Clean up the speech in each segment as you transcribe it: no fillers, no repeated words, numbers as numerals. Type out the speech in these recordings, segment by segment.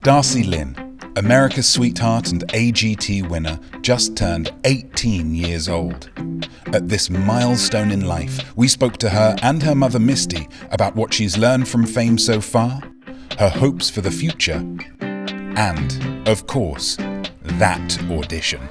Darci Lynne, America's Sweetheart and AGT winner, just turned 18 years old. At this milestone in life, we spoke to her and her mother Misty about what she's learned from fame so far, her hopes for the future, and, of course, that audition.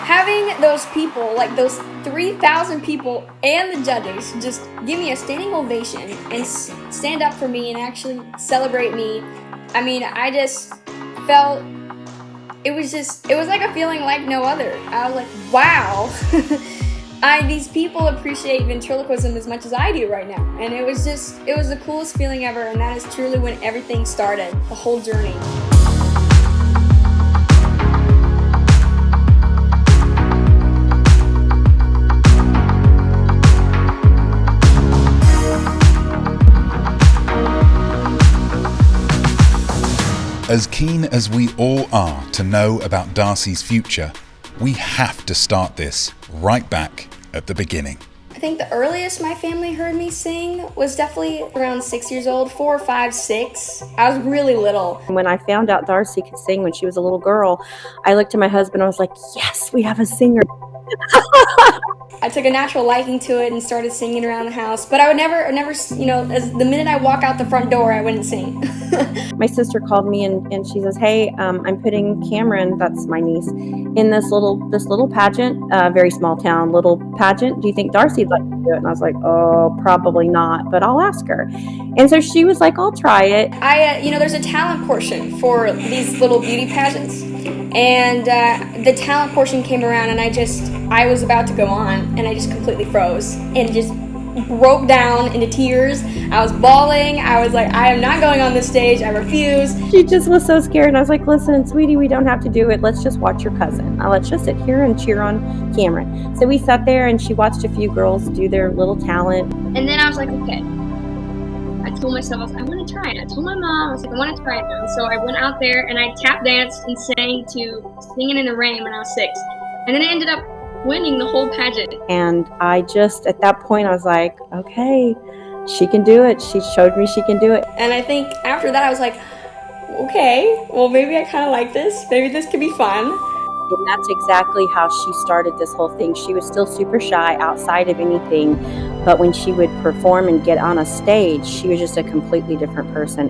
Having those people, like those 3,000 people and the judges, just give me a standing ovation and stand up for me and actually celebrate me. I mean, I just felt, it was like a feeling like no other. I was like, wow, these people appreciate ventriloquism as much as I do right now. And it was the coolest feeling ever, and that is truly when everything started, the whole journey. As keen as we all are to know about Darci's future, we have to start this right back at the beginning. I think the earliest my family heard me sing was definitely around 6 years old, 4, 5, 6. I was really little. When I found out Darci could sing when she was a little girl, I looked at my husband and I was like, yes, we have a singer. I took a natural liking to it and started singing around the house, but I would never, as the minute I walk out the front door, I wouldn't sing. My sister called me and she says, hey, I'm putting Cameron, that's my niece, in this little pageant, very small town little pageant. Do you think Darci'd like to do it? And I was like, oh, probably not, but I'll ask her. And so she was like, I'll try it. There's a talent portion for these little beauty pageants. And the talent portion came around and I was about to go on and I just completely froze and just broke down into tears. I was bawling. I was like, I am not going on this stage. I refuse. She just was so scared. And I was like, listen, sweetie, we don't have to do it. Let's just watch your cousin. Let's just sit here and cheer on Cameron. So we sat there and she watched a few girls do their little talent. And then I was like, okay. I told myself, I was like, I want to try it. I told my mom, I was like, I want to try it now. So I went out there and I tap danced and sang to Singing in the Rain when I was 6. And then I ended up winning the whole pageant. And I just, at that point, I was like, okay, she can do it. She showed me she can do it. And I think after that, I was like, okay, well, maybe I kind of like this. Maybe this could be fun. And that's exactly how she started this whole thing. She was still super shy outside of anything, but when she would perform and get on a stage, she was just a completely different person.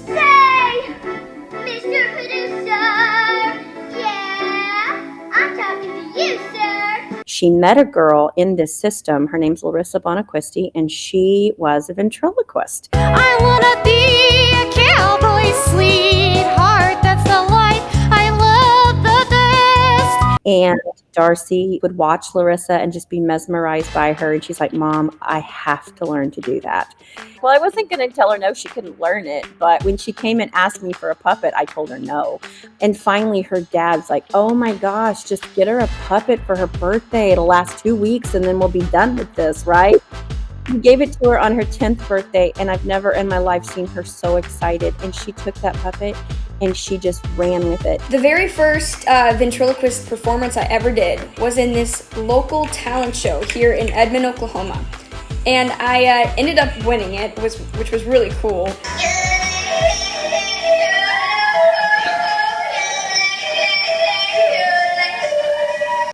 Say, Mr. Producer, yeah, I'm talking to you, sir. She met a girl in this system. Her name's Laryssa Bonacquisti, and she was a ventriloquist. I wanna be a cowboy sweetheart, that's the life I love the best. And Darci would watch Laryssa and just be mesmerized by her. And she's like, Mom, I have to learn to do that. Well, I wasn't going to tell her no, she couldn't learn it. But when she came and asked me for a puppet, I told her no. And finally, her dad's like, oh my gosh, just get her a puppet for her birthday. It'll last 2 weeks and then we'll be done with this, right? He gave it to her on her 10th birthday, and I've never in my life seen her so excited. And she took that puppet and she just ran with it. The very first ventriloquist performance I ever did was in this local talent show here in Edmond, Oklahoma. And I ended up winning it, which was really cool.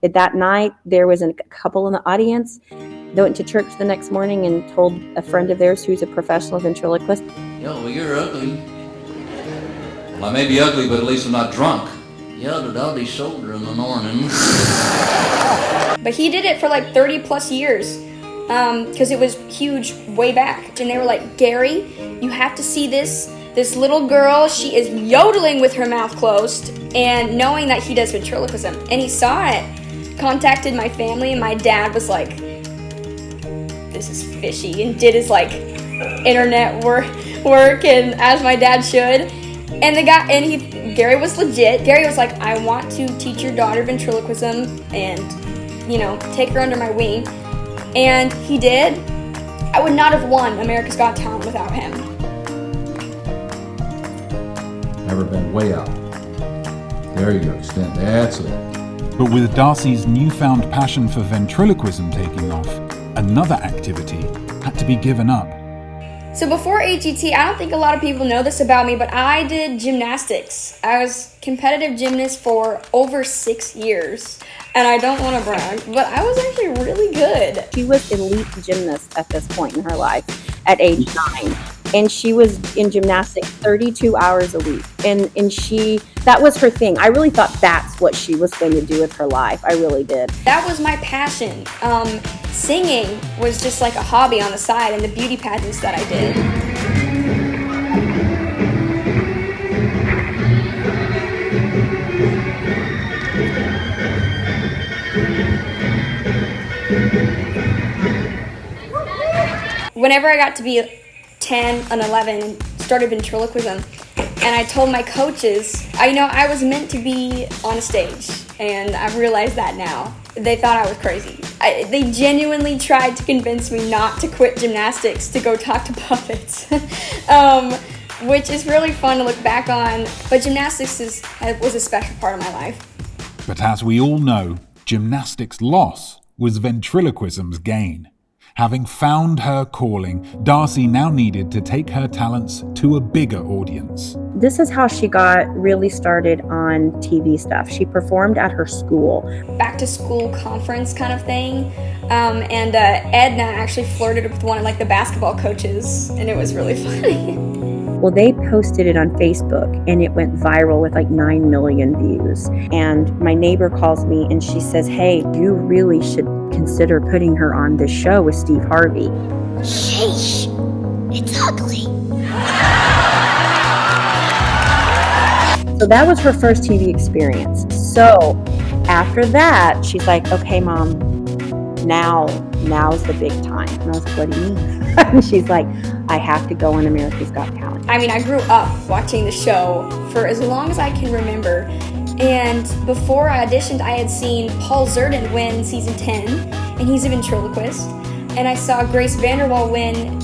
That night, there was a couple in the audience. They went to church the next morning and told a friend of theirs who's a professional ventriloquist. Yeah, well, you're ugly. Well, I may be ugly, but at least I'm not drunk. Yeah, the daddy's shoulder in the morning. But he did it for like 30 plus years because it was huge way back. And they were like, Gary, you have to see this little girl. She is yodeling with her mouth closed and knowing that he does ventriloquism. And he saw it, contacted my family, and my dad was like, this is fishy, and did his like internet work and as my dad should. And Gary was legit. Gary was like, I want to teach your daughter ventriloquism and, take her under my wing. And he did. I would not have won America's Got Talent without him. Never been way out. There you go, extend. That's it. But with Darci's newfound passion for ventriloquism taking off, another activity had had to be given up. So before AGT, I don't think a lot of people know this about me, but I did gymnastics. I was competitive gymnast for over 6 years. And I don't want to brag, but I was actually really good. She was elite gymnast at this point in her life at age 9. And she was in gymnastics 32 hours a week. And that was her thing. I really thought that's what she was going to do with her life. I really did. That was my passion. Singing was just like a hobby on the side, and the beauty pageants that I did. Whenever I got to be 10 and 11, started ventriloquism, and I told my coaches, I was meant to be on a stage, and I've realized that now. They thought I was crazy. They genuinely tried to convince me not to quit gymnastics to go talk to puppets, which is really fun to look back on, but gymnastics was a special part of my life. But as we all know, gymnastics' loss was ventriloquism's gain. Having found her calling, Darci now needed to take her talents to a bigger audience. This is how she got really started on TV stuff. She performed at her school. Back to school conference kind of thing. And Edna actually flirted with one of the basketball coaches, and it was really funny. Well, they posted it on Facebook and it went viral with 9 million views. And my neighbor calls me and she says, "Hey, you really should consider putting her on this show with Steve Harvey." Sheesh, it's ugly. So that was her first TV experience. So after that, she's like, "Okay, Mom, now's the big time." And I was like, "What do you mean?" And she's like, "I have to go on America's Got Talent." I grew up watching the show for as long as I can remember. And before I auditioned, I had seen Paul Zerden win season 10, and he's a ventriloquist. And I saw Grace Vanderwall win,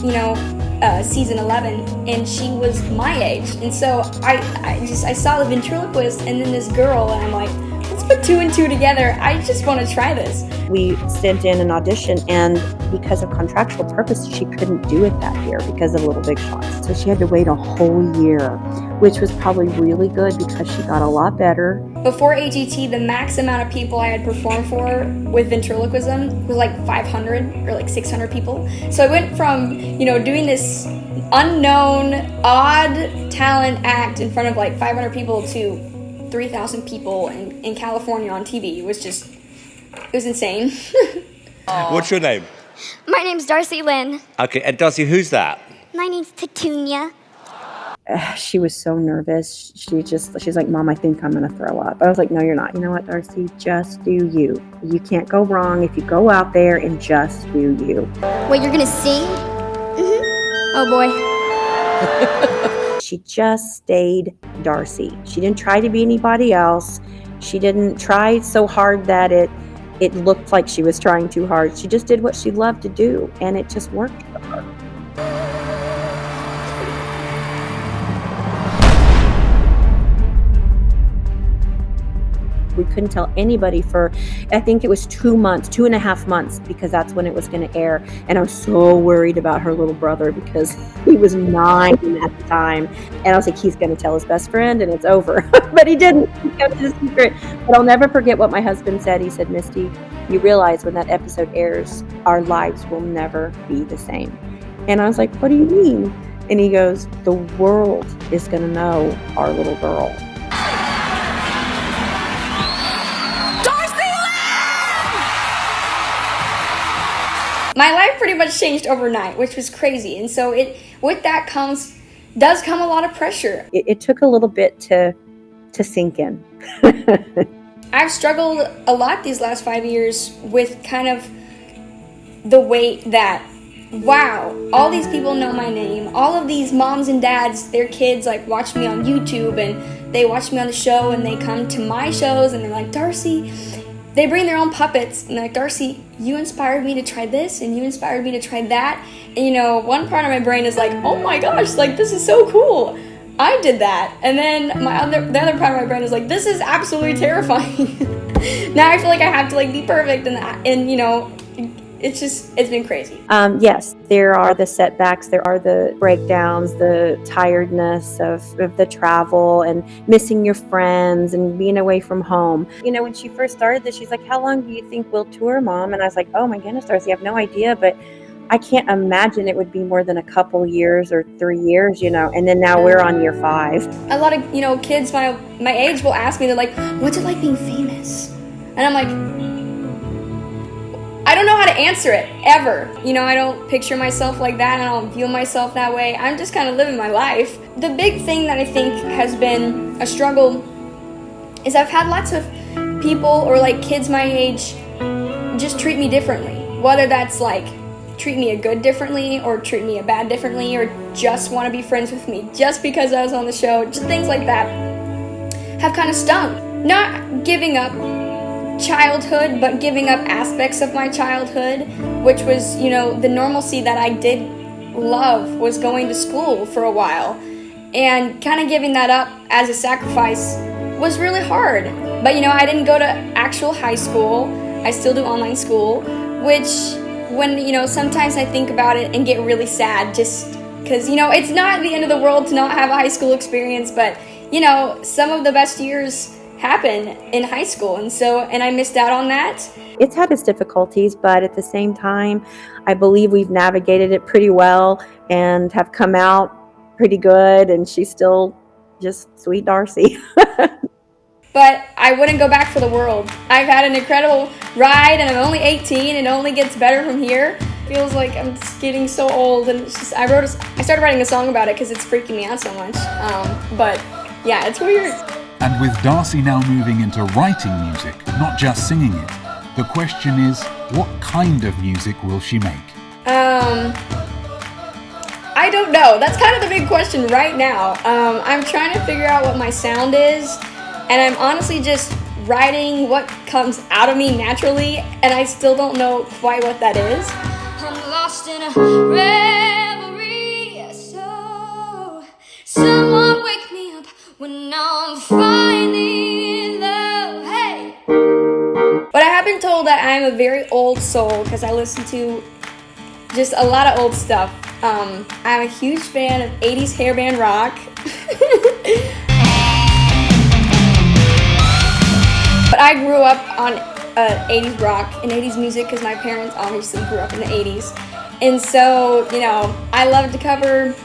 season 11, and she was my age. And so I saw the ventriloquist and then this girl, and I'm like, let's put 2 and 2 together. I just want to try this. We sent in an audition, and because of contractual purposes, she couldn't do it that year because of Little Big Shots. So she had to wait a whole year, which was probably really good because she got a lot better. Before AGT, the max amount of people I had performed for with ventriloquism was 500 or 600 people. So I went from, doing this unknown, odd talent act in front of 500 people to 3,000 people in California on TV. It was insane. What's your name? My name's Darci Lynne. Okay, and Darci, who's that? My name's Petunia. She was so nervous. She's like, "Mom, I think I'm gonna throw up." I was like, "No, you're not. You know what, Darci? Just do you. You can't go wrong if you go out there and just do you." Wait, you're gonna sing? Oh boy. She just stayed Darci. She didn't try to be anybody else. She didn't try so hard that it looked like she was trying too hard. She just did what she loved to do, and it just worked for her. We couldn't tell anybody for, I think it was 2.5 months, because that's when it was going to air. And I was so worried about her little brother because he was 9 at the time. And I was like, he's going to tell his best friend and it's over. But he didn't. He kept it a secret. But I'll never forget what my husband said. He said, "Misty, you realize when that episode airs, our lives will never be the same." And I was like, "What do you mean?" And he goes, "The world is going to know our little girl." My life pretty much changed overnight, which was crazy. And so with that does come a lot of pressure. It took a little bit to sink in. I've struggled a lot these last 5 years with kind of the weight that, wow, all these people know my name. All of these moms and dads, their kids watch me on YouTube, and they watch me on the show, and they come to my shows, and they're like, "Darci," they bring their own puppets, and they're like, "Darci, you inspired me to try this, and you inspired me to try that." And one part of my brain is like, "Oh my gosh, this is so cool. I did that." And then the other part of my brain is like, "This is absolutely terrifying." Now I feel like I have to be perfect and it's been crazy. Yes, there are the setbacks, there are the breakdowns, the tiredness of the travel and missing your friends and being away from home. You know, when she first started this, she's like, how long do you think we'll tour, Mom? And I was like, oh my goodness, Darci, I have no idea, but I can't imagine it would be more than a couple years or 3 years, you know, and then now we're on year 5. A lot of, you know, kids my age will ask me, they're like, what's it like being famous? And I'm like, I don't know how to answer it, ever. You know, I don't picture myself like that, I don't view myself that way. I'm just kind of living my life. The big thing that I think has been a struggle is I've had lots of people or like kids my age just treat me differently. Whether that's like treat me a good differently or treat me a bad differently or just want to be friends with me just because I was on the show, just things like that have kind of stung. Not giving up childhood, but giving up aspects of my childhood, which was, you know, the normalcy that I did love was going to school for a while, and kind of giving that up as a sacrifice was really hard. But, you know, I didn't go to actual high school. I still do online school, which when, you know, sometimes I think about it and get really sad just because, you know, it's not the end of the world to not have a high school experience, but, you know, some of the best years happen in high school, and I missed out on that. It's had its difficulties, but at the same time, I believe we've navigated it pretty well and have come out pretty good, and she's still just sweet Darci. But I wouldn't go back for the world. I've had an incredible ride, and I'm only 18, and it only gets better from here. Feels like I'm just getting so old, and it's just, I started writing a song about it because it's freaking me out so much. But yeah, it's weird. And with Darci now moving into writing music, not just singing it, the question is, what kind of music will she make? I don't know. That's kind of the big question right now. I'm trying to figure out what my sound is, and I'm honestly just writing what comes out of me naturally, and I still don't know quite what that is. I'm lost in a reverie, so someone wake me up when I'm finding love. Hey! But I have been told that I'm a very old soul because I listen to just a lot of old stuff. I'm a huge fan of 80s hairband rock. But I grew up on 80s rock and 80s music because my parents obviously grew up in the 80s. And so, you know, I love to cover,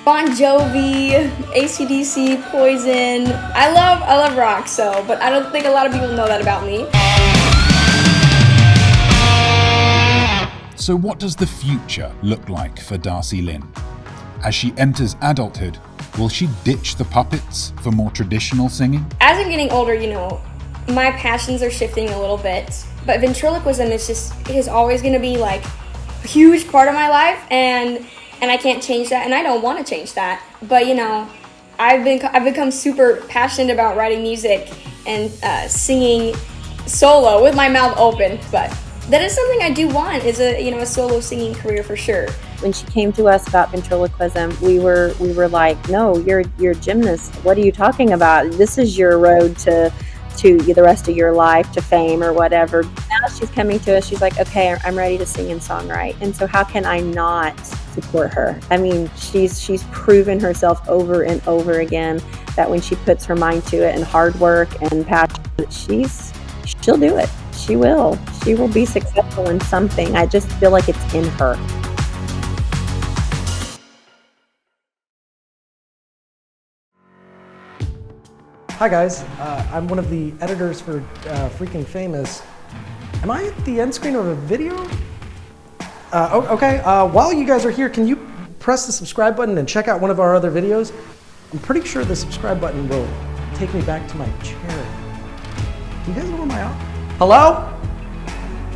Bon Jovi, AC/DC, Poison. I love rock, but I don't think a lot of people know that about me. So what does the future look like for Darci Lynne? As she enters adulthood, will she ditch the puppets for more traditional singing? As I'm getting older, you know, my passions are shifting a little bit, but ventriloquism is always going to be like a huge part of my life, and I can't change that, and I don't want to change that. But you know, I've become super passionate about writing music and singing solo with my mouth open. But that is something I do want, is a solo singing career for sure. When she came to us about ventriloquism, we were like, no, you're a gymnast. What are you talking about? This is your road to the rest of your life, to fame or whatever. Now she's coming to us, she's like, okay, I'm ready to sing and songwrite. And so how can I not support her? I mean, she's proven herself over and over again that when she puts her mind to it and hard work and passion, she'll do it. She will be successful in something. I just feel like it's in her. Hi guys, I'm one of the editors for Freakin Famous. Am I at the end screen of a video? Okay, while you guys are here, can you press the subscribe button and check out one of our other videos? I'm pretty sure the subscribe button will take me back to my chair. Do you guys know where my Hello?